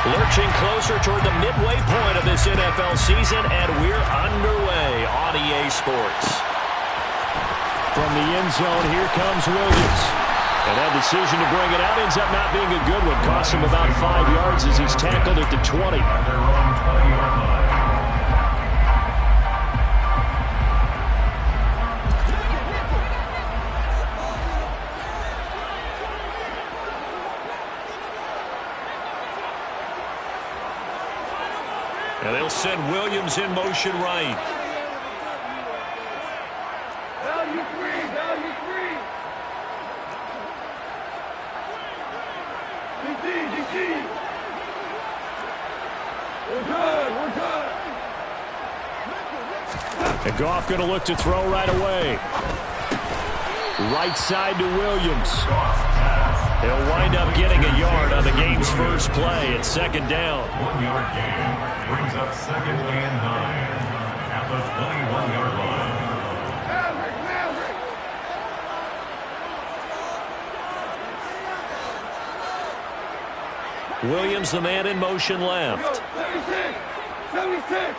Lurching closer toward the midway point of this NFL season, and we're underway on EA Sports. From the end zone, here comes Williams. And that decision to bring it out ends up not being a good one. Cost him about 5 yards as he's tackled at the 20. And they'll send Williams in motion right. Value three, value three. DT. We're good. And Goff going to look to throw right away. Right side to Williams. He'll wind up getting a yard on the game's first play at second down. 1 yard gain brings up second and 9 at the 21-yard line. Williams, the man in motion left. 76.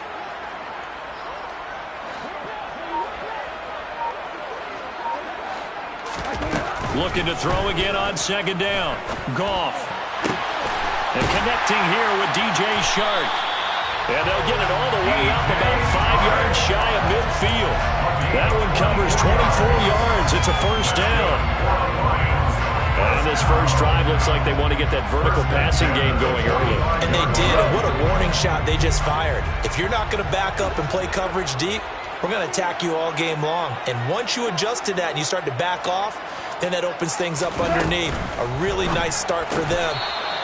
Looking to throw again on second down. Goff. And connecting here with DJ Shark. And they'll get it all the way up about 5 yards shy of midfield. That one covers 24 yards. It's a first down. And this first drive looks like they want to get that vertical passing game going early. And they did. And what a warning shot they just fired. If you're not going to back up and play coverage deep, we're going to attack you all game long. And once you adjust to that and you start to back off, then that opens things up underneath. A really nice start for them.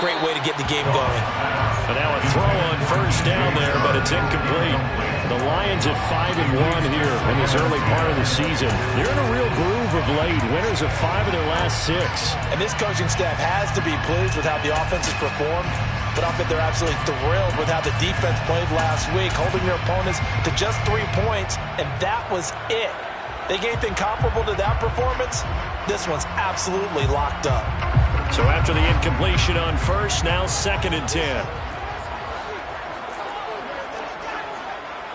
Great way to get the game going. And now a throw on first down there, but it's incomplete. The Lions at 5-1 here in this early part of the season. They're in a real groove of late. Winners of 5 of their last 6. And this coaching staff has to be pleased with how the offense has performed. But I bet they're absolutely thrilled with how the defense played last week, holding their opponents to just 3 points, and that was it. They gave anything comparable to that performance, this one's absolutely locked up. So after the incompletion on first, now second and 10.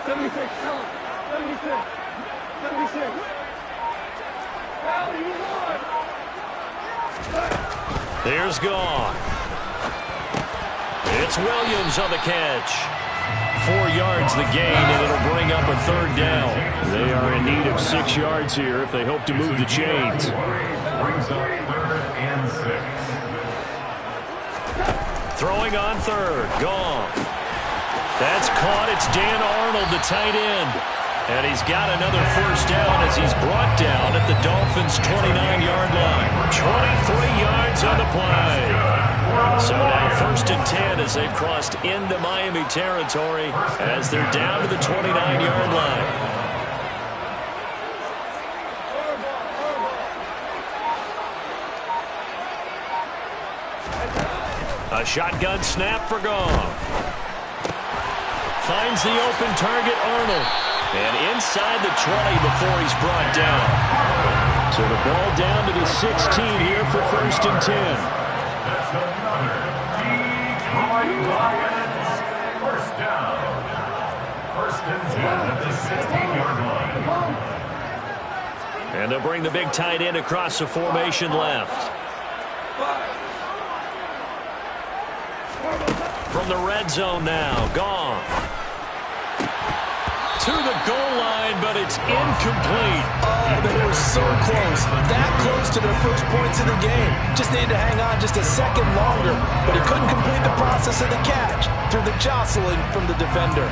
76. 76. Value one. There's Goff. It's Williams on the catch. 4 yards the gain, and it'll bring up a third down. They are in need of 6 yards here if they hope to move the chains. Brings up third and 6. Throwing on third. Goff. That's caught. It's Dan Arnold, the tight end. And he's got another first down as he's brought down at the Dolphins' 29-yard line. 23 yards on the play. So now first and 10 as they've crossed into Miami territory as they're down to the 29-yard line. A shotgun snap for Goff. Finds the open target, Arnold. And inside the 20 before he's brought down. So the ball down to the 16 here for first and 10. That's another Detroit Lions first down. First and 10 at the 16-yard line. And they'll bring the big tight end across the formation left. From the red zone now, Goff. To the goal line, but it's incomplete. Oh, they were so close. That close to their first points of the game. Just needed to hang on just a second longer, but he couldn't complete the process of the catch through the jostling from the defender.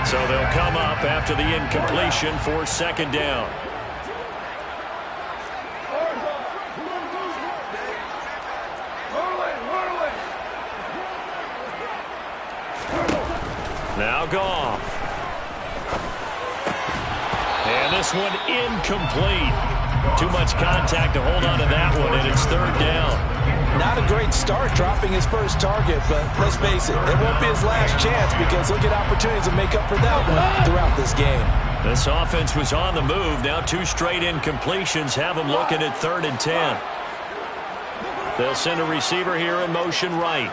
So they'll come up after the incompletion for second down. Now Goff. And this one incomplete. Too much contact to hold on to that one, and it's third down. Not a great start dropping his first target, but let's face it, it won't be his last chance because he'll get opportunities to make up for that one throughout this game. This offense was on the move. Now 2 straight incompletions have them looking at third and 10. They'll send a receiver here in motion right.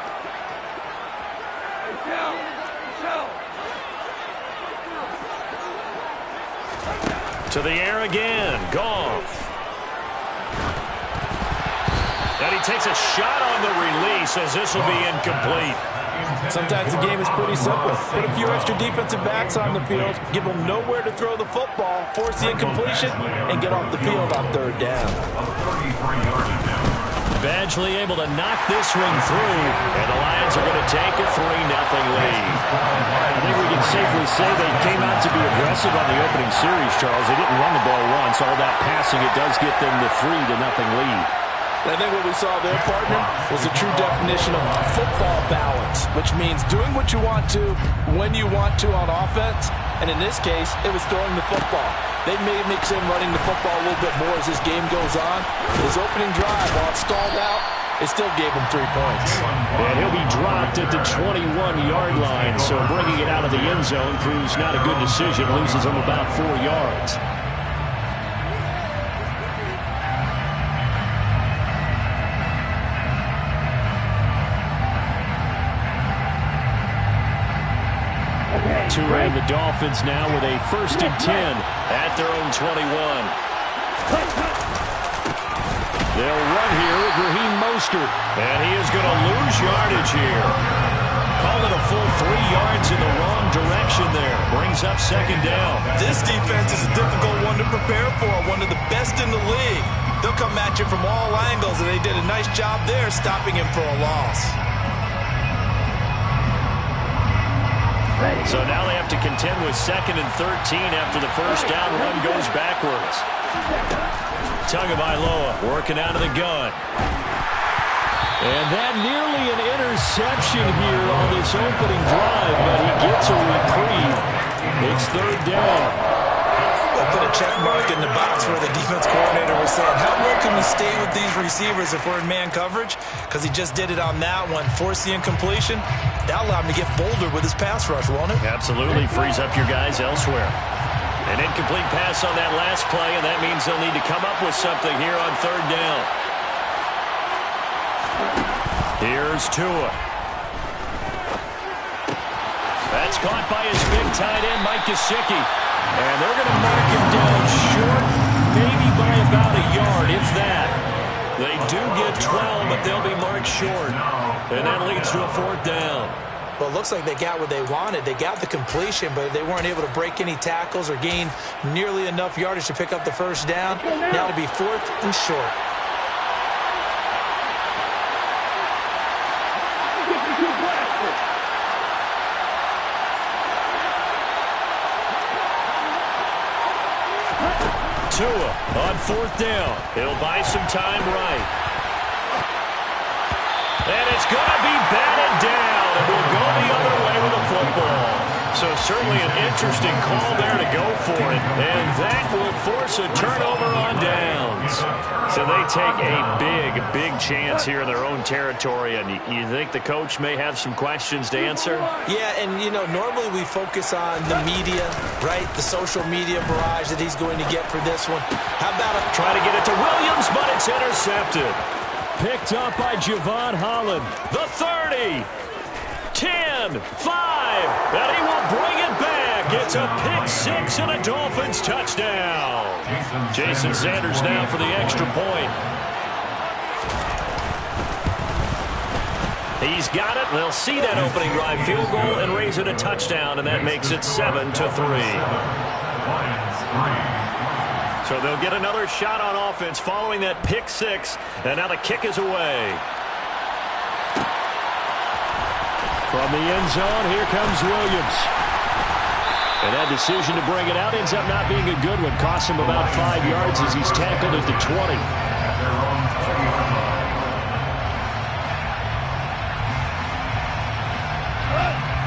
To the air again. Goff. And he takes a shot on the release as this will be incomplete. Sometimes the game is pretty simple. Put a few extra defensive backs on the field, give them nowhere to throw the football, force the incompletion, and get off the field on third down. Badgley able to knock this one through, and the Lions are going to take a 3-0 lead. I think we can safely say they came out to be aggressive on the opening series, Charles. They didn't run the ball once. All that passing, it does get them the 3-0 lead. I think what we saw there, partner, was a true definition of football balance, which means doing what you want to when you want to on offense. And in this case, it was throwing the football. They may mix in running the football a little bit more as this game goes on. His opening drive, while it stalled out, it still gave him 3 points. And he'll be dropped at the 21-yard line, so bringing it out of the end zone proves not a good decision. Loses him about 4 yards. And the Dolphins now with a 1st and 10 at their own 21. They'll run here with Raheem Mostert. And he is going to lose yardage here. Called it a full 3 yards in the wrong direction there. Brings up 2nd down. This defense is a difficult one to prepare for, one of the best in the league. They'll come at you from all angles, and they did a nice job there stopping him for a loss. So now they have to contend with 2nd and 13 after the 1st down run goes backwards. Tagovailoa working out of the gun. And that nearly an interception here on this opening drive, but he gets a reprieve. It's 3rd down. They'll put a check mark in the box where the defense coordinator was saying, how well can we stay with these receivers if we're in man coverage? Because he just did it on that one. Force the incompletion. That'll allow him to get bolder with his pass rush, won't it? Absolutely. Frees up your guys elsewhere. An incomplete pass on that last play, and that means they'll need to come up with something here on 3rd down. Here's Tua. That's caught by his big tight end, Mike Gesicki. And they're going to mark him down short, maybe by about a yard, if that. They do get 12, but they'll be marked short. And that leads to a 4th down. Well, it looks like they got what they wanted. They got the completion, but they weren't able to break any tackles or gain nearly enough yardage to pick up the 1st down. Now to be 4th and short. Tua on 4th down. He'll buy some time right. And it's going to be batted down. And we'll go the other way with the football. So certainly an interesting call there to go for it. And that will force a turnover on downs. So they take a big chance here in their own territory. And you think the coach may have some questions to answer? Yeah, and, you know, normally we focus on the media, right? The social media barrage that he's going to get for this one. How about try to get it to Williams, but it's intercepted. Picked up by Javon Holland. The 30. 10, 5, and he will bring it back. It's a pick-6 and a Dolphins touchdown. Jason Sanders now for the extra point. He's got it. They'll see that opening drive field goal and raise it a touchdown, and that makes it 7-3. So they'll get another shot on offense following that pick-6, and now the kick is away. From the end zone, here comes Williams. And that decision to bring it out ends up not being a good one. Costs him about 5 yards as he's tackled at the 20.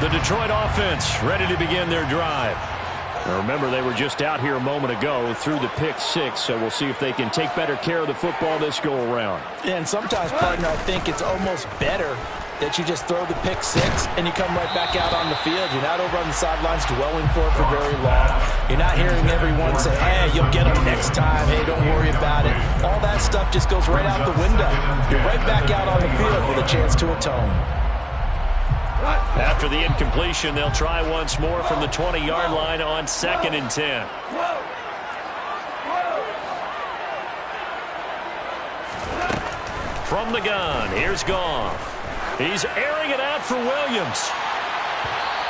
The Detroit offense ready to begin their drive. Now remember, they were just out here a moment ago through the pick-6, so we'll see if they can take better care of the football this go-around. And sometimes, partner, I think it's almost better that you just throw the pick six and you come right back out on the field. You're not over on the sidelines dwelling for it for very long. You're not hearing everyone say, hey, you'll get them next time. Hey, don't worry about it. All that stuff just goes right out the window. You're right back out on the field with a chance to atone. After the incompletion, they'll try once more from the 20-yard line on 2nd and 10. From the gun, here's Goff. He's airing it out for Williams.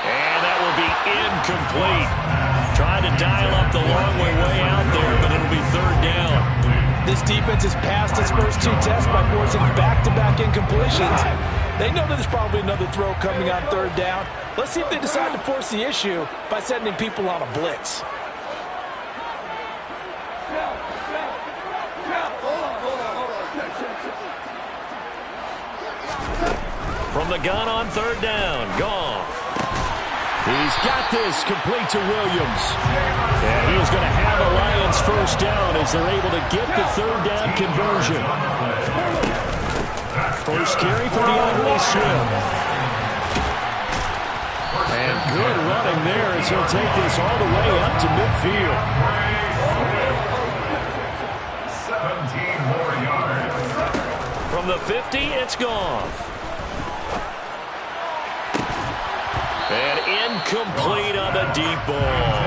And that will be incomplete. Trying to dial up the long way out there, but it'll be 3rd down. This defense has passed its first 2 tests by forcing back-to-back incompletions. They know that there's probably another throw coming on 3rd down. Let's see if they decide to force the issue by sending people on a blitz. From the gun on 3rd down, Goff. He's got this complete to Williams. And he is going to have a Lions first down as they're able to get the 3rd down conversion. First carry for DeAndre Swift. And good running there as he'll take this all the way up to midfield. 17 more yards. From the 50, it's Goff. And incomplete on the deep ball.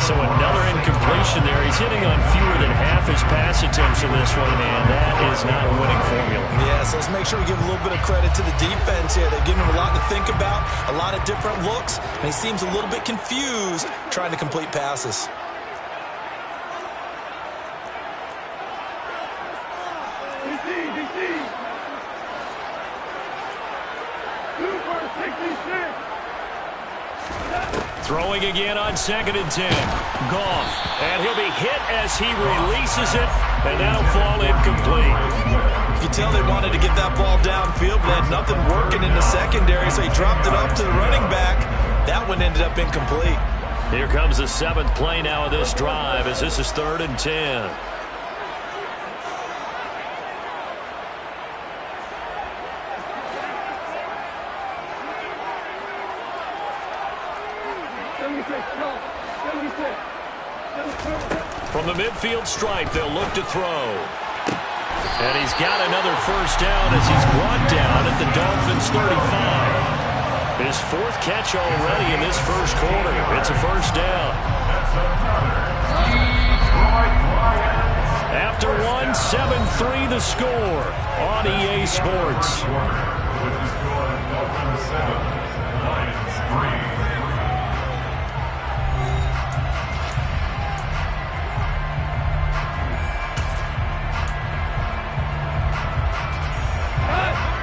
So another incompletion there. He's hitting on fewer than half his pass attempts in this one, and that is not a winning formula. Yeah, so let's make sure we give a little bit of credit to the defense here. They're giving him a lot to think about, a lot of different looks, and he seems a little bit confused trying to complete passes. Throwing again on 2nd and 10. Goff. And he'll be hit as he releases it, and that'll fall incomplete. You can tell they wanted to get that ball downfield, but they had nothing working in the secondary, so he dropped it off to the running back. That one ended up incomplete. Here comes the 7th play now of this drive as this is 3rd and 10. From the midfield stripe, they'll look to throw. And he's got another first down as he's brought down at the Dolphins' 35. His 4th catch already in this first quarter. It's a first down. After one, 7-3 the score on EA Sports. With the score, Dolphins 7, Lions 3.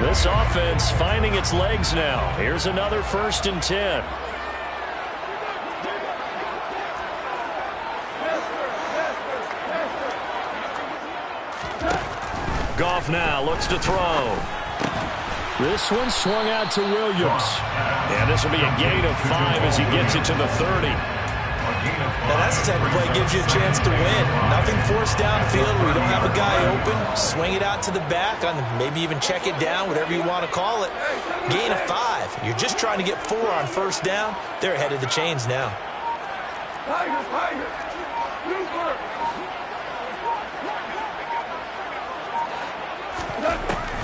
This offense finding its legs now. Here's another 1st and 10. Goff now looks to throw. This one swung out to Williams. And this will be a gain of 5 as he gets it to the 30. Now that's the type of play that gives you a chance to win. Nothing forced downfield where you don't have a guy open. Swing it out to the back, maybe even check it down, whatever you want to call it. Gain of 5. You're just trying to get 4 on first down. They're ahead of the chains now.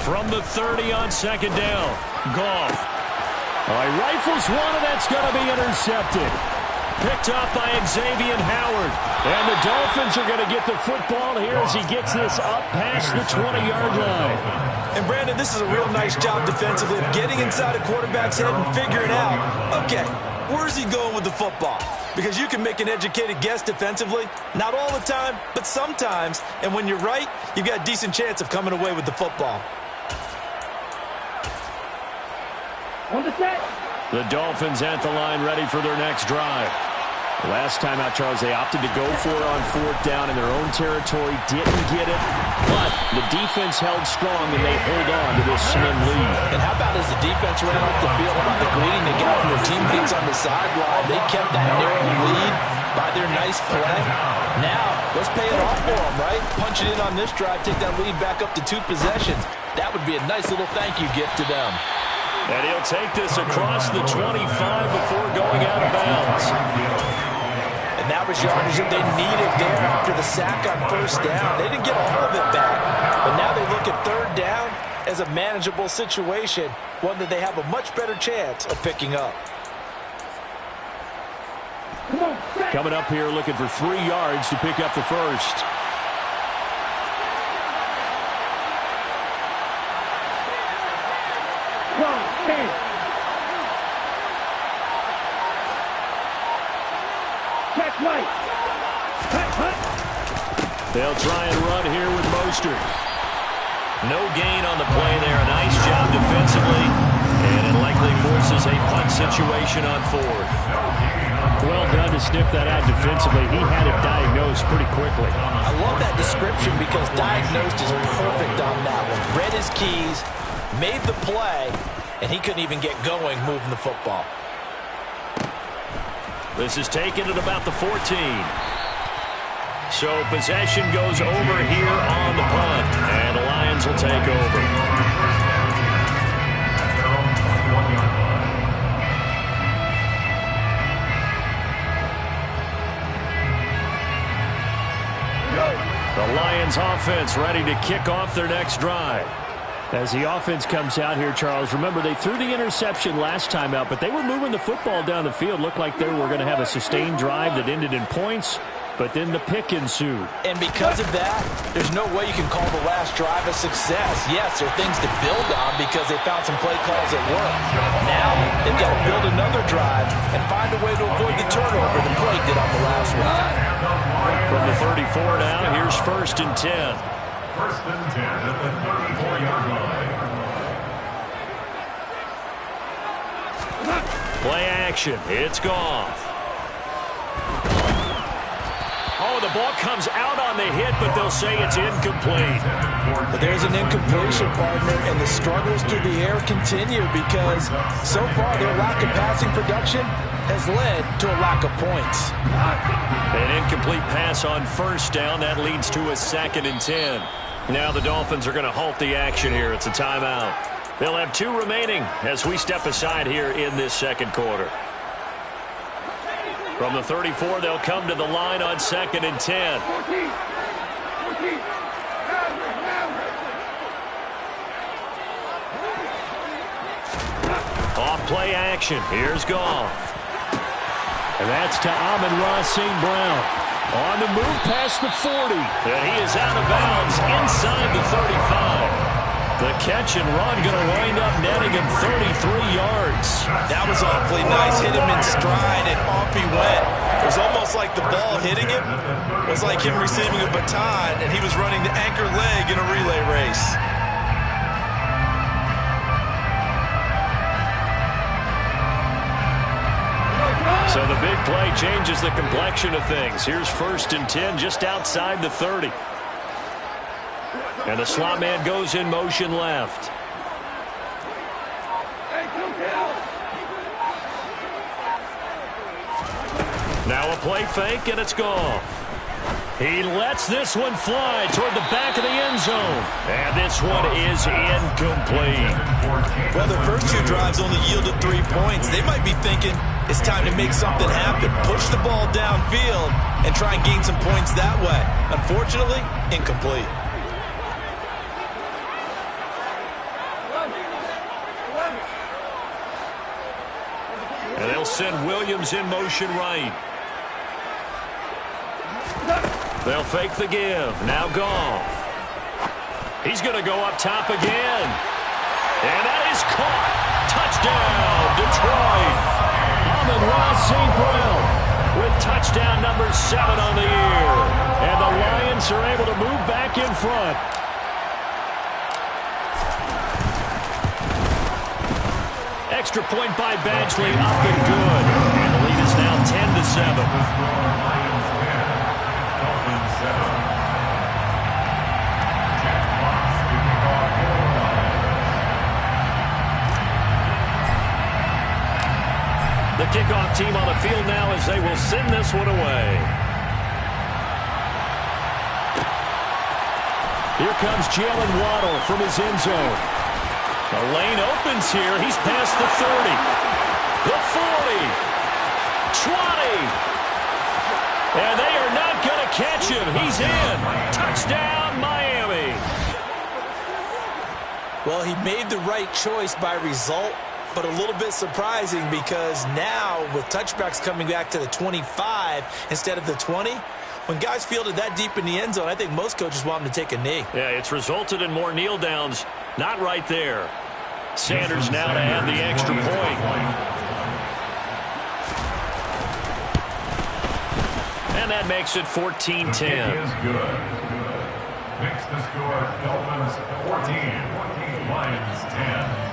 From the 30 on 2nd down, Goff. He rifles one, and that's going to be intercepted. Picked up by Xavier Howard. And the Dolphins are going to get the football here as he gets this up past the 20-yard line. And, Brandon, this is a real nice job defensively of getting inside a quarterback's head and figuring out, okay, where's he going with the football? Because you can make an educated guess defensively. Not all the time, but sometimes. And when you're right, you've got a decent chance of coming away with the football. On the set. The Dolphins at the line ready for their next drive. Last time out, Charles, they opted to go for it on 4th down in their own territory. Didn't get it, but the defense held strong, and they hold on to this slim lead. And how about as the defense ran off the field, how about the greeting they got from their teammates on the sideline? They kept that narrow lead by their nice play. Now, let's pay it off for them, right? Punch it in on this drive, take that lead back up to 2 possessions. That would be a nice little thank you gift to them. And he'll take this across the 25 before going out of bounds. And that was yardage that they needed there after the sack on first down. They didn't get all of it back, but now they look at third down as a manageable situation, one that they have a much better chance of picking up. Coming up here looking for 3 yards to pick up the first. They'll try and run here with Mostert. No gain on the play there. A nice job defensively. And it likely forces a punt situation on fourth. Well done to sniff that out defensively. He had it diagnosed pretty quickly. I love that description because diagnosed is perfect on that one. Read his keys, made the play, and he couldn't even get going moving the football. This is taken at about the 14. So possession goes over here on the punt, and the Lions will take over. The Lions offense ready to kick off their next drive. As the offense comes out here, Charles, remember they threw the interception last time out, but they were moving the football down the field. Looked like they were going to have a sustained drive that ended in points, but then the pick ensued. And because of that, there's no way you can call the last drive a success. Yes, there are things to build on because they found some play calls that work. Now they've got to build another drive and find a way to avoid the turnover the play did on the last one. From the 34 now, here's 1st and 10. 1st and 10 at the 34-yard line. Play action. It's Goff. Oh, the ball comes out on the hit, but they'll say it's incomplete. But there's an incompletion, partner, and the struggles through the air continue because so far their lack of passing production has led to a lack of points. An incomplete pass on first down. That leads to a 2nd and 10. Now the Dolphins are going to halt the action here. It's a timeout. They'll have 2 remaining as we step aside here in this second quarter. From the 34, they'll come to the line on 2nd and 10. Off play action. Here's Goff. And that's to Amon-Ra St. Brown. On the move past the 40. And he is out of bounds inside the 35. The catch and run going to wind up netting him 33 yards. That was awfully nice. Hit him in stride, and off he went. It was almost like the ball hitting him was like him receiving a baton, and he was running the anchor leg in a relay race. So the big play changes the complexion of things. Here's 1st and 10 just outside the 30. And the slot man goes in motion left. Now a play fake, and it's Goff. He lets this one fly toward the back of the end zone. And this one is incomplete. Well, their first 2 drives only yielded 3 points. They might be thinking it's time to make something happen. Push the ball downfield and try and gain some points that way. Unfortunately, incomplete. And they'll send Williams in motion right. They'll fake the give. Now Goff. He's going to go up top again. And that is caught. Touchdown, Detroit. Amon-Ra St. Brown with touchdown number 7 on the year. And the Lions are able to move back in front. Extra point by Badgley, up and good. And the lead is now 10-7. The kickoff team on the field now as they will send this one away. Here comes Jalen Waddle from his end zone. The lane opens here. He's past the 30. The 40. 20. And they are not going to catch him. He's in. Touchdown, Miami. Well, he made the right choice by result, but a little bit surprising because now with touchbacks coming back to the 25 instead of the 20, when guys fielded that deep in the end zone, I think most coaches want them to take a knee. Yeah, it's resulted in more kneel downs. Not right there. Sanders now to add the extra point. And that makes it 14-10. Is good. Makes the score Dolphins 14, Lions 10.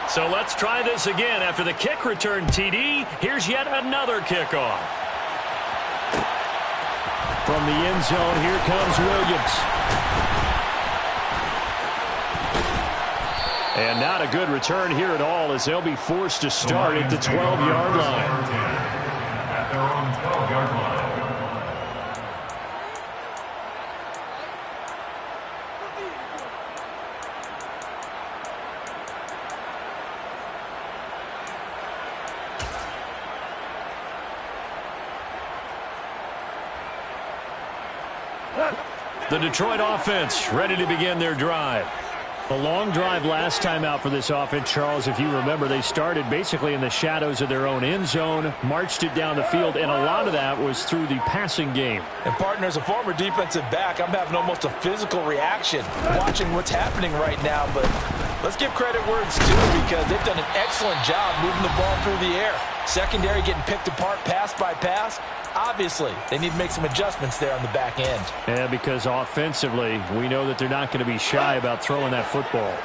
So let's try this again. After the kick return TD, here's yet another kickoff. From the end zone, here comes Williams. And not a good return here at all as they'll be forced to start at the 12-yard line. At their own 12-yard line. The Detroit offense ready to begin their drive. A long drive last time out for this offense, Charles. If you remember, they started basically in the shadows of their own end zone, marched it down the field, and a lot of that was through the passing game. And, partner, as a former defensive back, I'm having almost a physical reaction watching what's happening right now. But let's give credit where it's due because they've done an excellent job moving the ball through the air. Secondary getting picked apart pass by pass. Obviously, they need to make some adjustments there on the back end. Yeah, because offensively, we know that they're not going to be shy about throwing that football.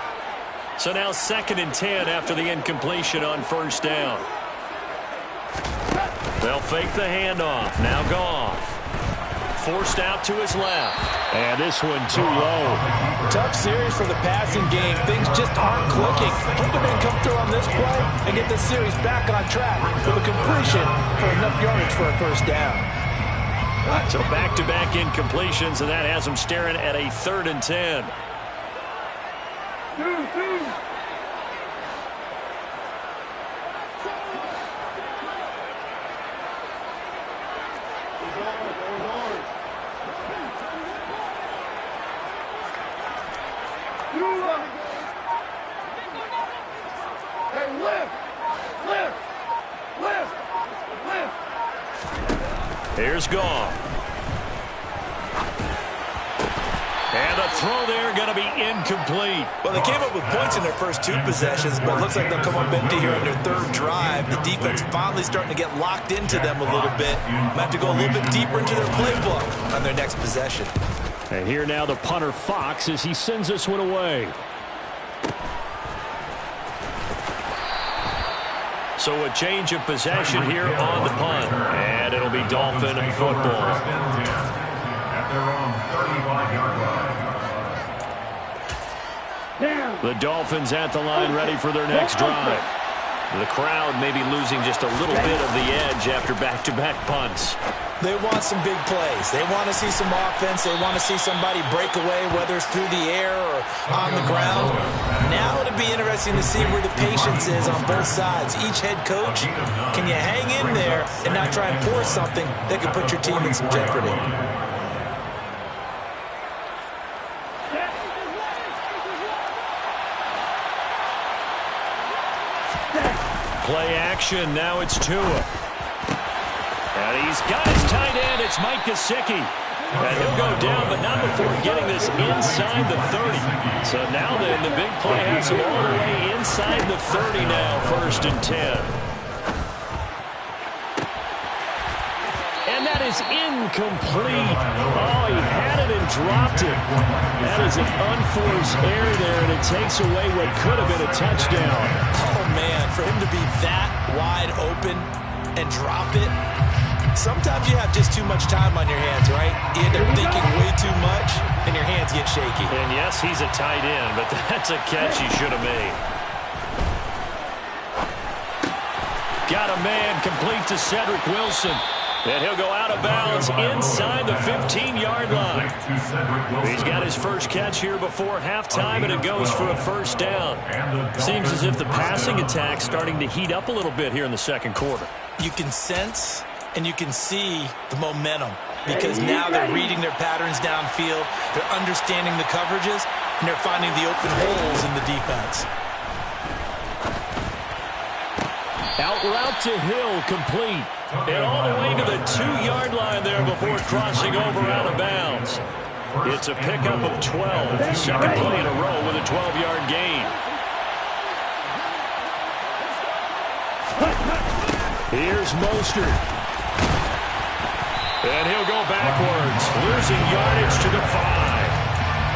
So now 2nd and 10 after the incompletion on first down. They'll fake the handoff. Now Goff. Forced out to his left. And this one too low. Tough series for the passing game. Things just aren't clicking. Hoping they can come through on this play and get this series back on track with a completion for enough yardage for a first down. So back-to-back incompletions, and that has them staring at a 3rd and 10. Here's Goff. And the throw there going to be incomplete. Well, they came up with points in their first 2 possessions, but it looks like they'll come up empty here in their 3rd drive. The defense finally starting to get locked into them a little bit. Might have to go a little bit deeper into their playbook on their next possession. And here now the punter Fox as he sends this one away. So a change of possession here on the punt. And it'll be Dolphin football. At their own 35-yard line. The Dolphins at the line ready for their next drive. The crowd may be losing just a little bit of the edge after back-to-back punts. They want some big plays. They want to see some offense. They want to see somebody break away, whether it's through the air or on the ground. Now it'll be interesting to see where the patience is on both sides. Each head coach, can you hang in there and not try and force something that could put your team in some jeopardy? Play action. Now it's Tua. And he's got his tight end. It's Mike Gesicki. And he'll go down, but not before getting this inside the 30. So now then, the big play has him all the way inside the 30 now, 1st and 10. And that is incomplete. Oh, he had it and dropped it. That is an unforced error there, and it takes away what could have been a touchdown. Oh, man, for him to be that wide open and drop it, sometimes you have just too much time on your hands, right? You end up thinking way too much, and your hands get shaky. And yes, he's a tight end, but that's a catch he should have made. Got a man complete to Cedric Wilson. And he'll go out of bounds inside the 15-yard line. He's got his first catch here before halftime, and it goes for a first down. Seems as if the passing attack's starting to heat up a little bit here in the second quarter. You can sense and you can see the momentum because now they're reading their patterns downfield, they're understanding the coverages, and they're finding the open holes in the defense. Out route to Hill, complete. And all the way to the 2-yard line there before crossing over out of bounds. It's a pickup of 12. Second play in a row with a 12-yard gain. Here's Mostert. And he'll go backwards, losing yardage to the 5.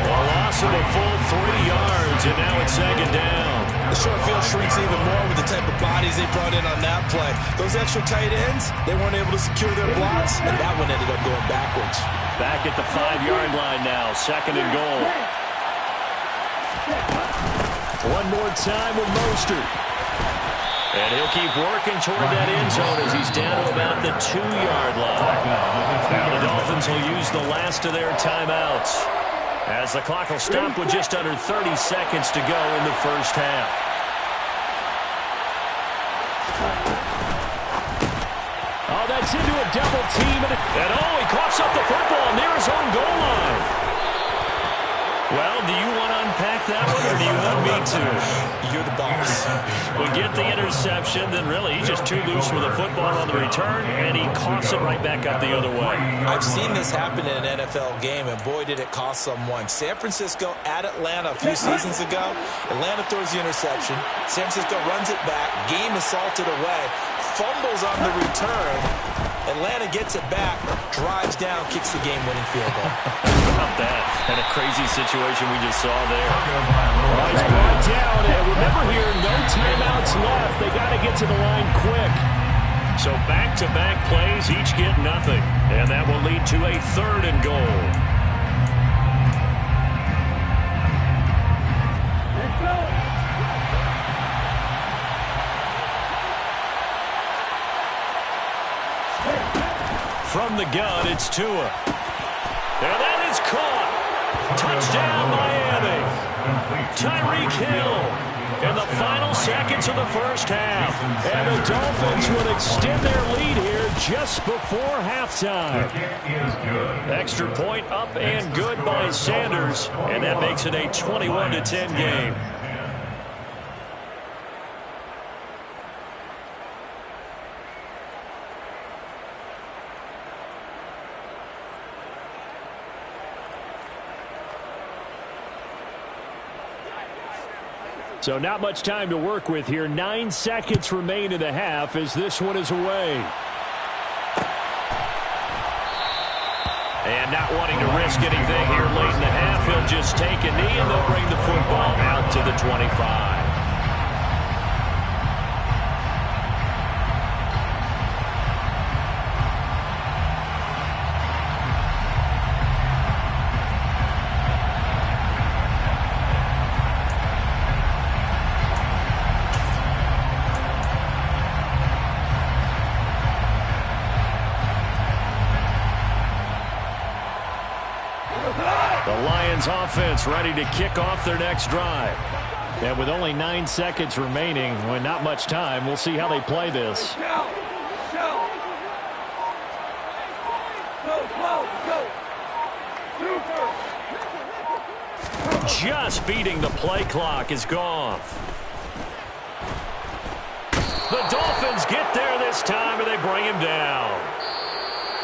A loss of a full 3 yards, and now it's second down. The short field shrinks even more with the type of bodies they brought in on that play. Those extra tight ends, they weren't able to secure their blocks, and that one ended up going backwards. Back at the 5-yard line now, second and goal. One more time with Mostert. And he'll keep working toward that end zone as he's down to about the 2-yard line. Now the Dolphins will use the last of their timeouts, as the clock will stop with just under 30 seconds to go in the first half. Oh, that's into a double team. And he coughs up the football near his own goal line. Well, do you want to unpack that one, or do you want me to? You're the boss. We get the interception, then really he's just too loose with the football on the return, and he coughs it right back up the other way. I've seen this happen in an NFL game, and boy, did it cost someone. San Francisco at Atlanta a few seasons ago. Atlanta throws the interception. San Francisco runs it back. Game is salted away. Fumbles on the return. Atlanta gets it back, drives down, kicks the game-winning field goal. About that, and a crazy situation we just saw there. He's brought down, and remember here, no timeouts left. They got to get to the line quick. So back-to-back plays, each get nothing, and that will lead to a third and goal. Let's go. From the gun, it's Tua. And that is caught. Touchdown, Miami. Tyreek Hill in the final seconds of the first half. And the Dolphins will extend their lead here just before halftime. Extra point up and good by Sanders. And that makes it a 21-10 game. So not much time to work with here. 9 seconds remain in the half as this one is away. And not wanting to risk anything here late in the half, he'll just take a knee and they'll bring the football out to the 25. Offense ready to kick off their next drive. And with only 9 seconds remaining, well, not much time, we'll see how they play this. Just beating the play clock is Goff. The Dolphins get there this time and they bring him down.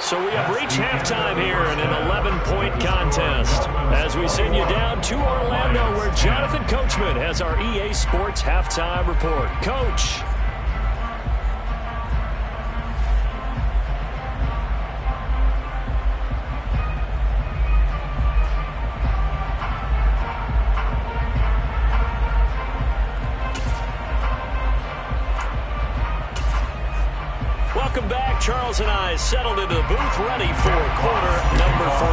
So we have reached halftime here in an 11-point contest as we send you down to Orlando where Jonathan Coachman has our EA Sports Halftime Report. Coach. Welcome back. Charles and I settled into the booth ready for quarter number 3.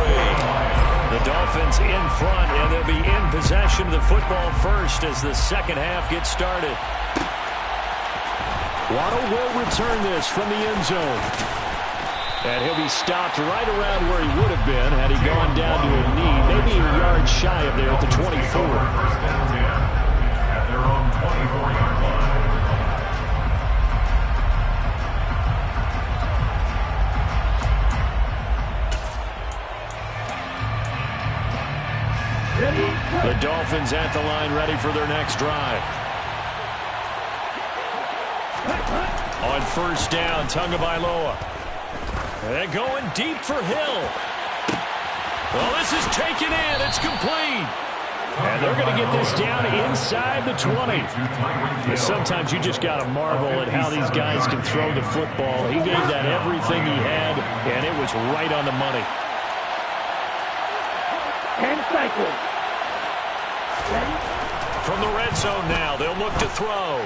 The Dolphins in front, and they'll be in possession of the football first as the second half gets started. Waddle will return this from the end zone. And he'll be stopped right around where he would have been had he gone down to a knee, maybe a yard shy of there at the 24. First and 10 at their own 24-yard line. The Dolphins at the line ready for their next drive. On first down, Tagovailoa. They're going deep for Hill. Well, this is taken in. It's complete. And they're going to get this down inside the 20. But sometimes you just got to marvel at how these guys can throw the football. He gave that everything he had, and it was right on the money. 10 cycles. From the red zone now, they'll look to throw.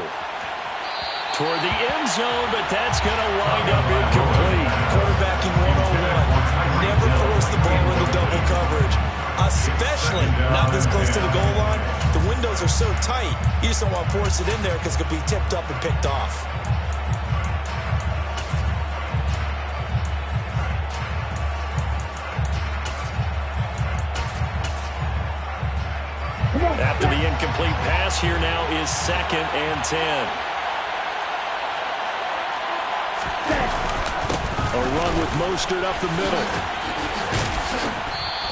Toward the end zone, but that's going to wind up incomplete. Quarterbacking 101. Never force the ball into double coverage, especially not this close to the goal line. The windows are so tight, you just don't want to force it in there because it could be tipped up and picked off. After the incomplete pass, here now is 2nd and 10. A run with Mostert up the middle.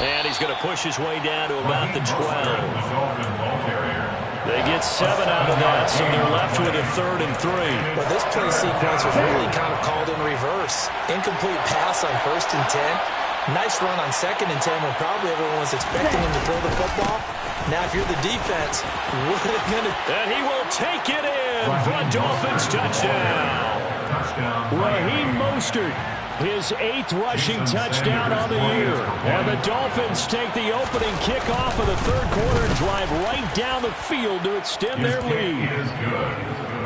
And he's going to push his way down to about the 12. They get 7 out of that, so they're left with a 3rd and 3. Well, this play sequence was really kind of called in reverse. Incomplete pass on 1st and 10. Nice run on 2nd and 10 when probably everyone was expecting him to throw the football. Now, if you're the defense, what are they going to do? And he will take it in for a Dolphins touchdown. Raheem Mostert, his 8th rushing touchdown on the year. And the Dolphins take the opening kickoff of the 3rd quarter and drive right down the field to extend their lead.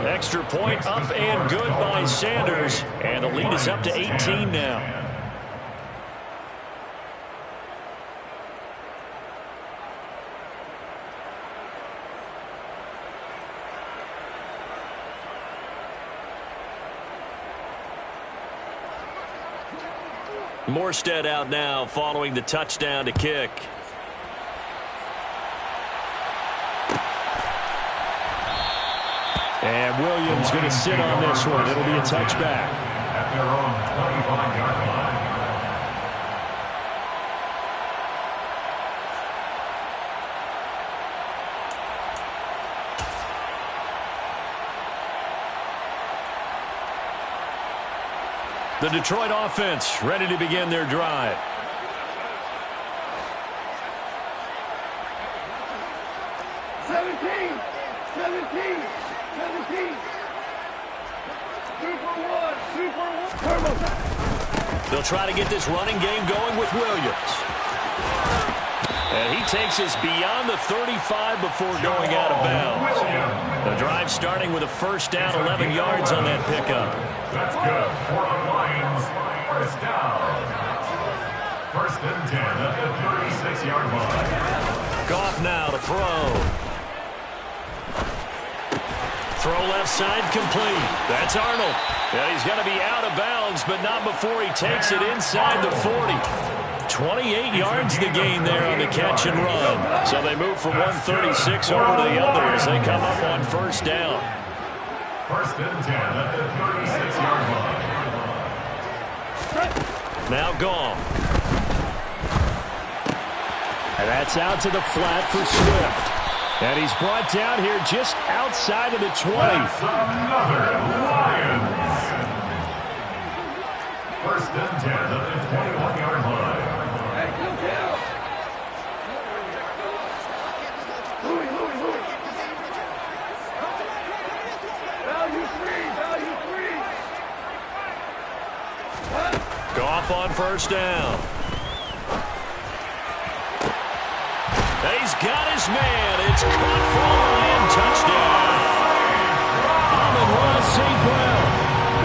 Extra point up and good by Sanders. And the lead is up to 18 now. Morstead out now following the touchdown to kick. And Williams going to sit on this one. It'll be a touchback. At their own 25-yard line. The Detroit offense ready to begin their drive. They'll try to get this running game going with Williams. And he takes us beyond the 35 before going out of bounds. The drive starting with a first down, 11 yards on that pickup. That's good for the Lions. First down. 1st and 10 at the 36-yard line. Goff now to throw. Throw left side complete. That's Arnold. And he's going to be out of bounds, but not before he takes it inside the 40. 28 yards the gain there on the catch and run. So they move from 136 over to the other as they come up on first down. 1st and 10 at the 36-yard line. Now Goff. And that's out to the flat for Swift. And he's brought down here just outside of the 20. That's another Lions. 1st and 10 at the 21-yard line. Goff on first down. He's got his man. It's caught for a Lion touchdown. Amon-Ra St. Brown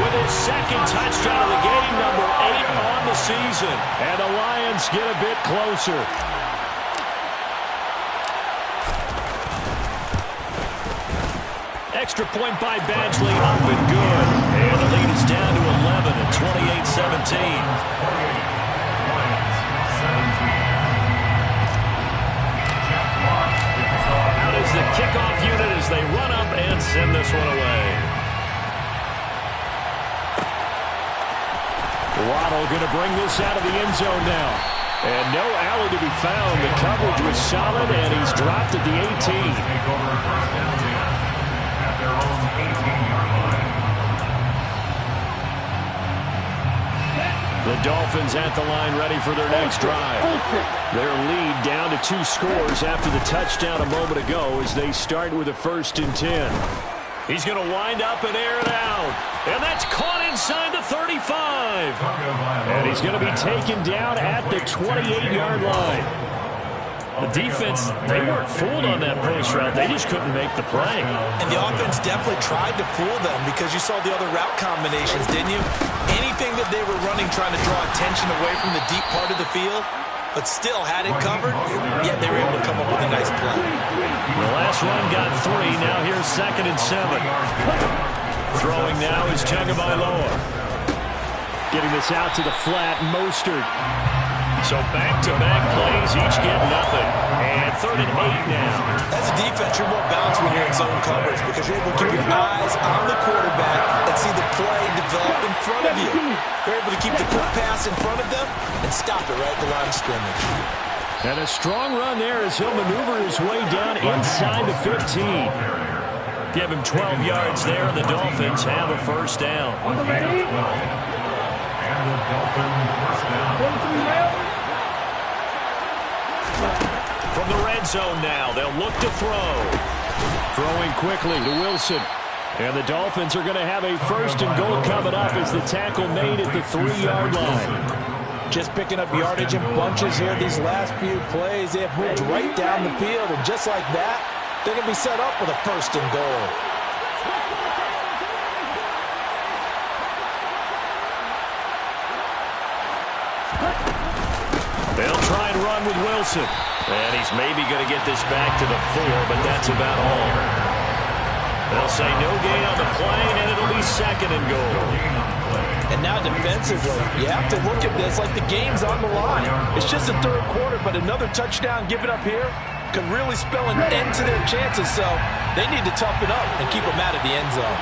with his 2nd touchdown of the game, number 8 on the season. And the Lions get a bit closer. Extra point by Badgley, up and good. And the lead is down to 11 at 28-17. Waddle going to bring this out of the end zone now. And no alley to be found. The coverage was solid, and he's dropped at the 18. Take over first and 10 at their own 18-yard line. The Dolphins at the line ready for their next drive. Their lead down to 2 scores after the touchdown a moment ago as they start with a 1st and 10. He's going to wind up and air it out. And that's caught inside the 35. And he's going to be taken down at the 28-yard line. The defense, they weren't fooled on that post route. They just couldn't make the play. And the offense definitely tried to fool them because you saw the other route combinations, didn't you? Anything that they were running trying to draw attention away from the deep part of the field, but still had it covered, yet they were able to come up with a nice play. The last run got 3. Now here's 2nd and 7. Throwing now is Tagovailoa. Getting this out to the flat, Mostert. So back-to-back plays, each get nothing. And 3rd and 8 now. As a defense, you're more balanced when you're in zone coverage because you're able to keep your eyes on the quarterback and see the play develop in front of you. You're able to keep the quick pass in front of them and stop it right at the line of scrimmage. And a strong run there as he'll maneuver his way down inside the 15. Give him 12 yards there, and the Dolphins have a 1st down. And the Dolphins first down. From the red zone now, they'll look to throw. Throwing quickly to Wilson. And the Dolphins are going to have a 1st and goal coming up as the tackle made at the 3-yard line. Just picking up yardage in bunches here these last few plays. They have moved right down the field, and just like that, they're going to be set up with a 1st and goal. They'll try and run with Wilson. And he's maybe going to get this back to the 4, but that's about all. They'll say no gain on the play, and it'll be 2nd and goal. And now defensively, you have to look at this like the game's on the line. It's just the 3rd quarter, but another touchdown given up here could really spell an end to their chances, so they need to toughen up and keep them out of the end zone.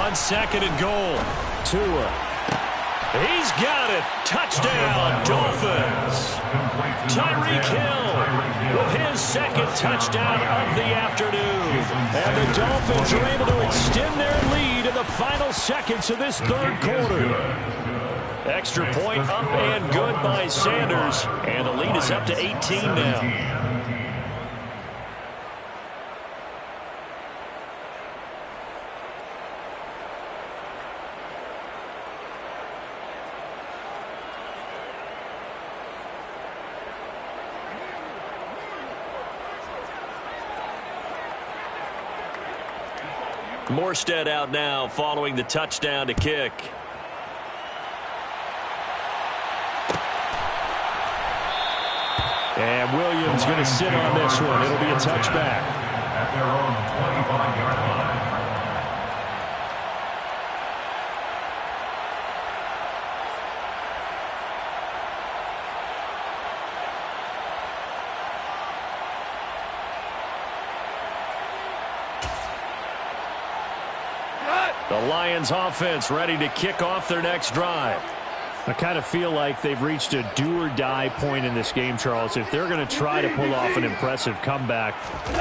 On 2nd and goal, Tua. He's got it. Touchdown, Dolphins. Tyreek Hill with his 2nd touchdown of the afternoon. And the Dolphins are able to extend their lead in the final seconds of this 3rd quarter. Extra point up and good by Sanders. And the lead is up to 18 now. Morstead out now following the touchdown to kick. And Williams going to sit on this one. It'll be a touchback. At their own 25-yard line. The Lions offense ready to kick off their next drive. I kind of feel like they've reached a do-or-die point in this game, Charles. If they're going to try to pull off an impressive comeback,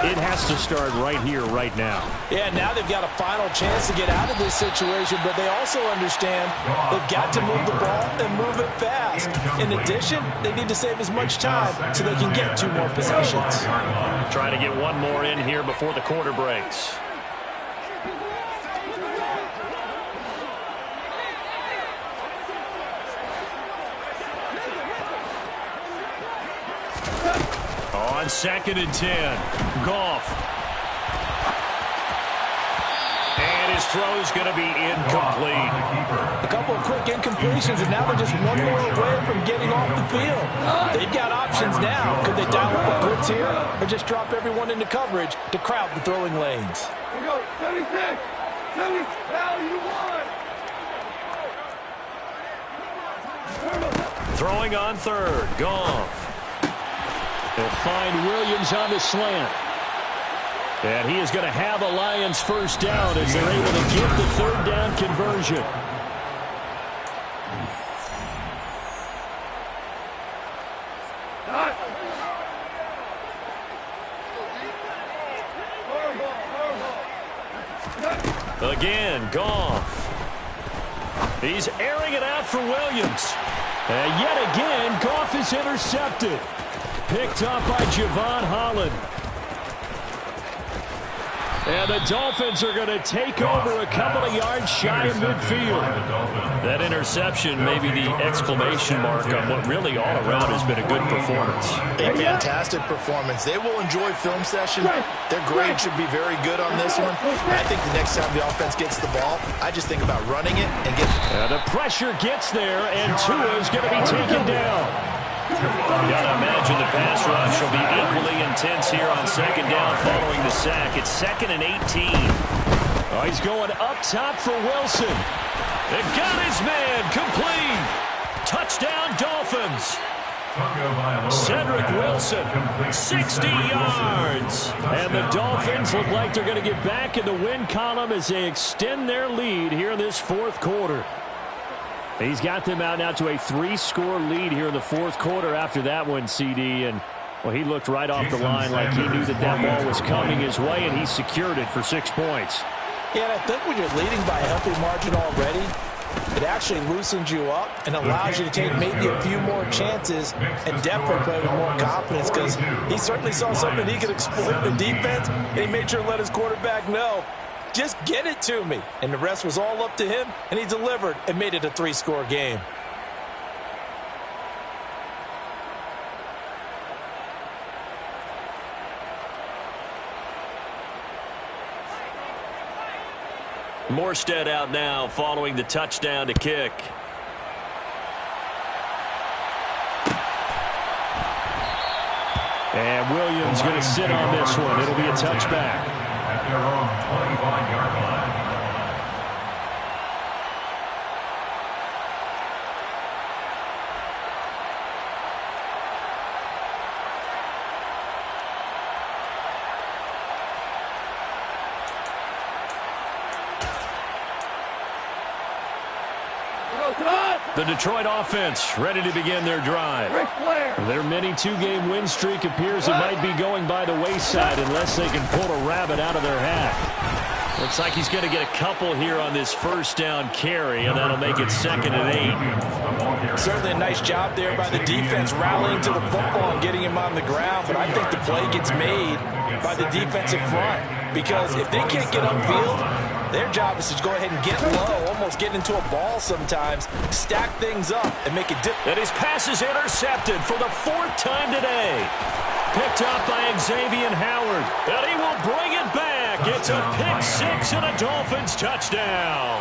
it has to start right here, right now. Yeah, now they've got a final chance to get out of this situation, but they also understand they've got to move the ball and move it fast. In addition, they need to save as much time so they can get 2 more possessions. Trying to get one more in here before the quarter breaks. On 2nd and 10, Goff. And his throw's going to be incomplete. A couple of quick incompletions, and now they're just one more away from getting off the field. They've got options now. Could they dial up a blitz here or just drop everyone into coverage to crowd the throwing lanes? Here we go, 76, 70, now you won. Throwing on 3rd, Goff. They'll find Williams on the slant. And he is going to have a Lions 1st down as they're able to get the 3rd down conversion. Again, Goff. He's airing it out for Williams. And yet again, Goff is intercepted. Picked up by Javon Holland. And the Dolphins are going to take over a couple of yards shy of midfield. That interception may be the exclamation mark on what really all around has been a good performance. A fantastic performance. They will enjoy film session. Their grade should be very good on this one. I think the next time the offense gets the ball, I just think about running it and getting... The pressure gets there, and Tua is going to be taken down. Gotta imagine the pass rush will be equally intense here on second down following the sack. It's 2nd and 18. Oh, he's going up top for Wilson. It got his man complete. Touchdown Dolphins. Cedric Wilson, 60 yards. And the Dolphins look like they're going to get back in the win column as they extend their lead here in this fourth quarter. He's got them out now to a 3-score lead here in the fourth quarter after that one, CD. And, well, he looked right off the line like he knew that that ball was coming his way, and he secured it for 6 points. Yeah, and I think when you're leading by a healthy margin already, it actually loosens you up and allows you to take maybe a few more chances and definitely play with more confidence, because he certainly saw something he could exploit in the defense, and he made sure to let his quarterback know, just get it to me. And the rest was all up to him, and he delivered and made it a 3-score game. Morstead out now following the touchdown to kick. And Williams going to sit on this one. It'll be a touchback. At their own 25-yard line. The Detroit offense ready to begin their drive. Their mini 2-game win streak appears it might be going by the wayside unless they can pull a rabbit out of their hat. Looks like he's going to get a couple here on this first down carry, and that'll make it 2nd and 8. Certainly a nice job there by the defense rallying to the football and getting him on the ground, but I think the play gets made by the defensive front, because if they can't get upfield, their job is to go ahead and get low, almost get into a ball sometimes, stack things up, and make it difficult. And his pass is intercepted for the 4th time today. Picked up by Xavier Howard, and he will bring it back. It's a pick-6 and a Dolphins touchdown.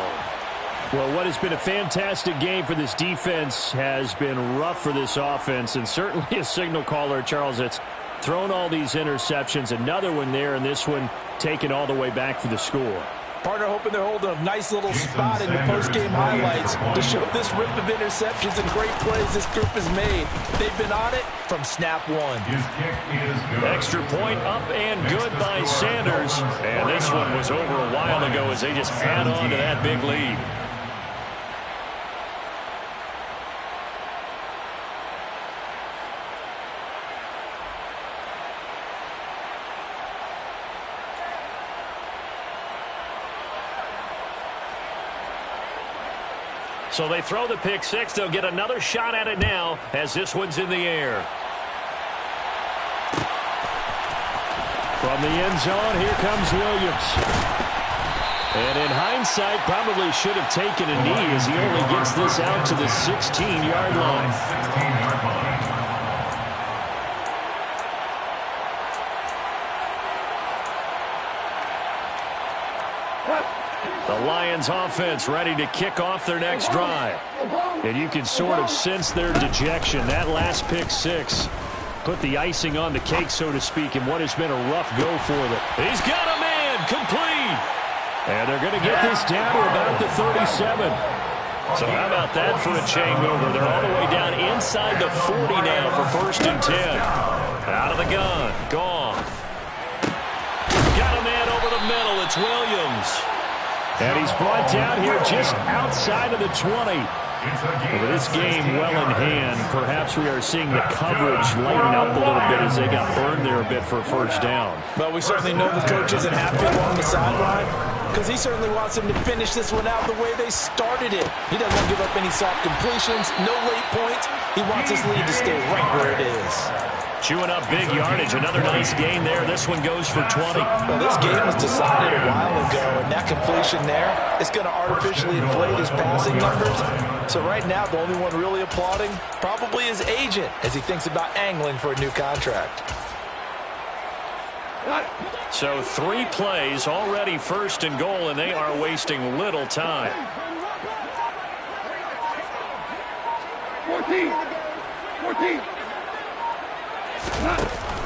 Well, what has been a fantastic game for this defense has been rough for this offense, and certainly a signal caller, Charles, that's thrown all these interceptions. Another one there, and this one taken all the way back for the score. Partner hoping they're holding a nice little spot in the post-game highlights to show this rip of interceptions and great plays this group has made. They've been on it from snap one. His kick is good. Extra point up and good by Sanders. And this one was over a while ago as they just add on to that big lead. So they throw the pick-6. They'll get another shot at it now as this one's in the air. From the end zone, here comes Williams. And in hindsight, probably should have taken a knee as he only gets this out to the 16-yard line. 16-yard line. The Lions offense ready to kick off their next drive. And you can sort of sense their dejection. That last pick-6 put the icing on the cake, so to speak, in what has been a rough go for them. He's got a man complete. And they're going to get this down to about the 37. So how about that for a chain mover? They're all the way down inside the 40 now for 1st and 10. Out of the gun. Goff. Got a man over the middle. It's Williams. And he's brought down here just outside of the 20. With this game well in hand, perhaps we are seeing the coverage lighten up a little bit as they got burned there a bit for a first down. But we certainly know the coach isn't happy along the sideline because he certainly wants them to finish this one out the way they started it. He doesn't want to give up any soft completions, no late points. He wants his lead to stay right where it is. Chewing up big yardage. Another nice gain there. This one goes for 20. Well, this game was decided a while ago, and that completion there is going to artificially inflate his passing numbers. So right now, the only one really applauding probably his agent as he thinks about angling for a new contract. So 3 plays, already first and goal, and they are wasting little time. 14.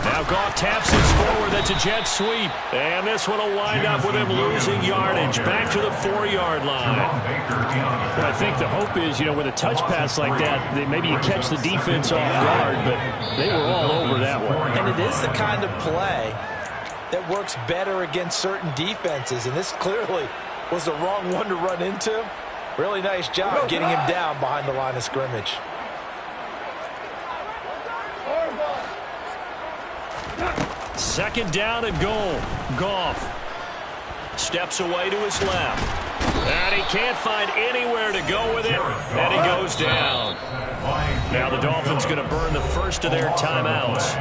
Now Goff taps this forward. That's a jet sweep. And this one will wind up with him losing yardage. Back to the 4-yard line. Well, I think the hope is, with a touch pass like that, maybe you catch the defense off guard, but they were all over that one. And it is the kind of play that works better against certain defenses. And this clearly was the wrong one to run into. Really nice job getting him down behind the line of scrimmage. Second down and goal. Goff steps away to his left. And he can't find anywhere to go with it. And he goes down. Now the Dolphins going to burn the first of their timeouts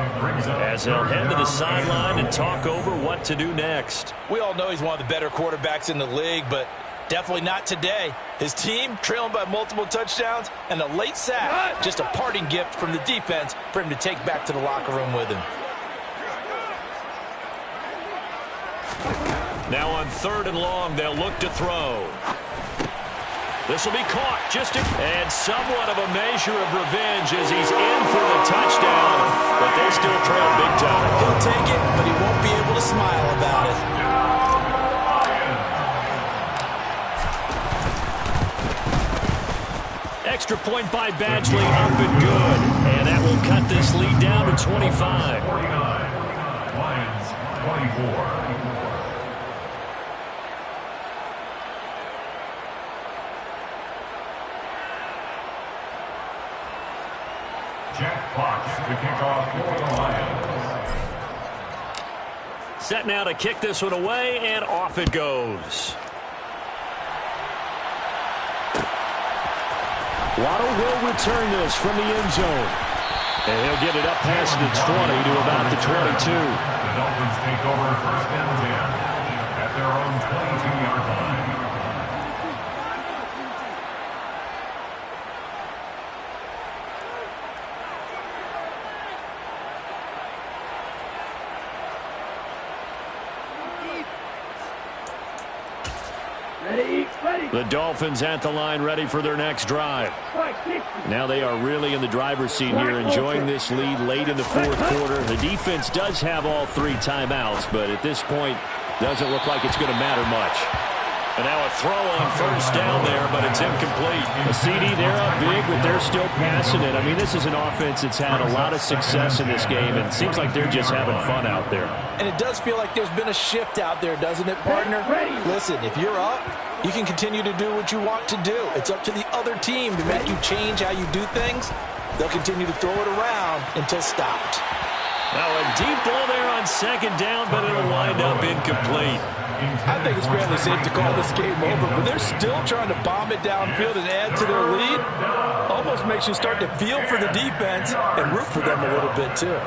as they'll head to the sideline and talk over what to do next. We all know he's one of the better quarterbacks in the league, but definitely not today. His team trailing by multiple touchdowns and a late sack. Just a parting gift from the defense for him to take back to the locker room with him. Now on 3rd and long, they'll look to throw. This will be caught. And somewhat of a measure of revenge as he's in for the touchdown. But they still trail big time. He'll take it, but he won't be able to smile about it. Extra point by Badgley, up and good. And that will cut this lead down to 25. 49, Lions 24. Jack Fox to kick off for the Lions. Set now to kick this one away, and off it goes. Waddle will return this from the end zone. And he'll get it up past the 20 to about the 22. The Dolphins take over 1st and 10 at their own 22-yard line. The Dolphins at the line, ready for their next drive. Now they are really in the driver's seat here, enjoying this lead late in the 4th quarter. The defense does have all 3 timeouts, but at this point, doesn't look like it's going to matter much. And now a throw on 1st down there, but it's incomplete. A CD, they're up big, but they're still passing it. I mean, this is an offense that's had a lot of success in this game, and it seems like they're just having fun out there. And it does feel like there's been a shift out there, doesn't it, partner? Listen, if you're up, you can continue to do what you want to do. It's up to the other team to make you change how you do things. They'll continue to throw it around until stopped. Now a deep ball there on 2nd down, but it'll wind up incomplete. I think it's fairly safe to call this game over, but they're still trying to bomb it downfield and add to their lead. Almost makes you start to feel for the defense and root for them a little bit, too.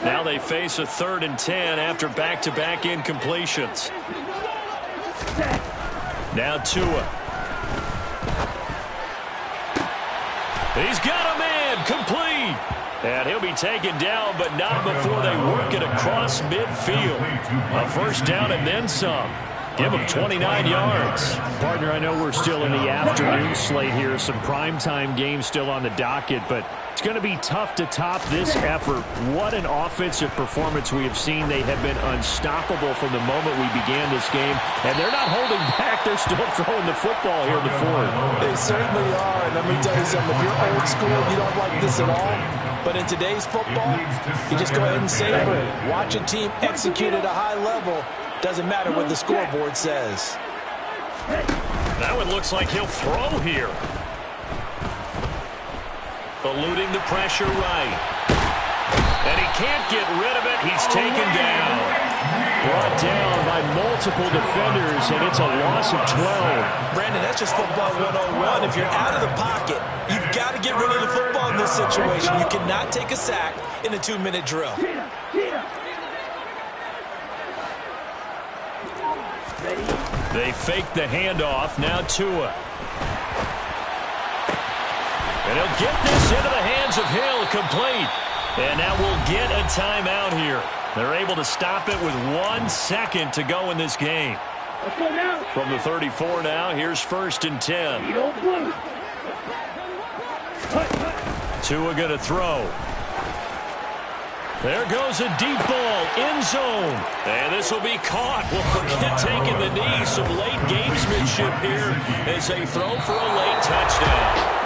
Now they face a 3rd and 10 after back-to-back incompletions. Now Tua. He's got a man, complete. And he'll be taken down, but not before they work it across midfield. A 1st down and then some. Give him 29 yards. Partner, I know we're still in the afternoon slate here. Some primetime games still on the docket, but it's going to be tough to top this effort. What an offensive performance we have seen. They have been unstoppable from the moment we began this game, and they're not holding back. They're still throwing the football here in the 4th. They certainly are, and let me tell you something. If you're old school, you don't like this at all. But in today's football, you just go ahead and savor it. Watch a team execute at a high level Doesn't matter what the scoreboard says. That one looks like he'll throw here. Eluding the pressure right. And he can't get rid of it. He's taken down. Brought down by multiple defenders, and it's a loss of 12. Brandon, that's just football 101. If you're out of the pocket, you've got to get rid of the football in this situation. You cannot take a sack in a 2-minute drill. They fake the handoff. Now Tua. And he'll get this into the hands of Hill, complete. And now we'll get a timeout here. They're able to stop it with 1 second to go in this game. From the 34 now, here's 1st and 10. Tua going to throw. There goes a deep ball, end zone. And this will be caught. Well, forget taking the knee. Some late gamesmanship here as they throw for a late touchdown.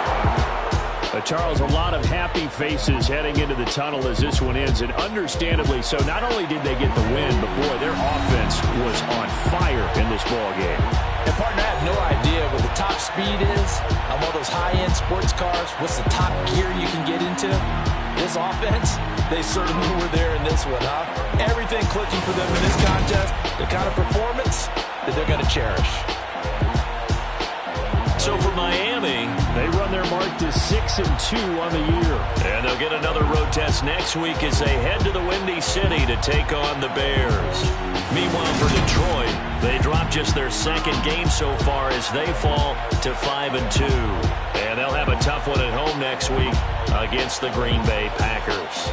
Charles, a lot of happy faces heading into the tunnel as this one ends, and understandably so. Not only did they get the win, but, boy, their offense was on fire in this ball game. And, partner, I have no idea what the top speed is on one of those high-end sports cars. What's the top gear you can get into? This offense, they certainly were there in this one, huh? Everything clicking for them in this contest, the kind of performance that they're going to cherish. So for Miami, they run their mark to 6-2 on the year. And they'll get another road test next week as they head to the Windy City to take on the Bears. Meanwhile, for Detroit, they drop just their 2nd game so far as they fall to 5-2. And they'll have a tough one at home next week against the Green Bay Packers.